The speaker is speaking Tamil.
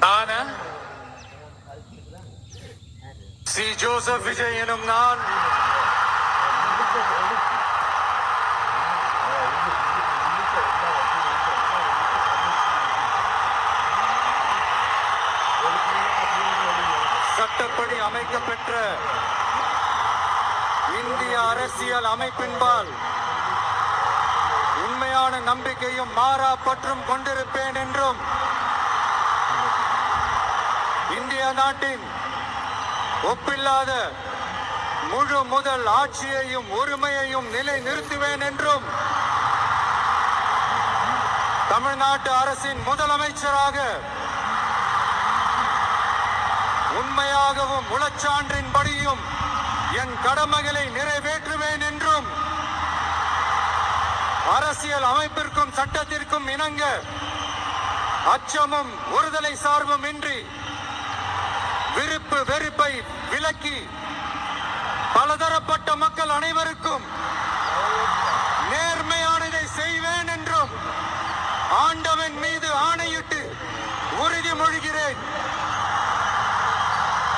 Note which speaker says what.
Speaker 1: நானா சி ஜோசப் விஜய் எனும் நான் சட்டப்படி அமைக்கப்பெற்ற இந்திய அரசியல் அமைப்பின்பால் உண்மையான நம்பிக்கையும் மாறா பற்றும் கொண்டிருப்பேன் என்றும் இந்திய நாட்டின் ஒப்பில்லாத முழு முதல் ஆட்சியையும் உரிமையையும் நிலை நிறுத்துவேன் என்றும் தமிழ்நாட்டு அரசின் முதலமைச்சராக உண்மையாகவும் உளச்சான்றின்படியும் என் கடமைகளை நிறைவேற்றுவேன் என்றும் அரசியல் அமைப்பிற்கும் சட்டத்திற்கும் இணங்க அச்சமும் ஒருதலை சார்பும் இன்றி விருப்பு வெறுப்பை விலக்கி பலதரப்பட்ட மக்கள் அனைவருக்கும் நேர்மையானதை செய்வேன் என்றும் ஆண்டவன் மீது ஆணையிட்டு உறுதிமொழிகிறேன்.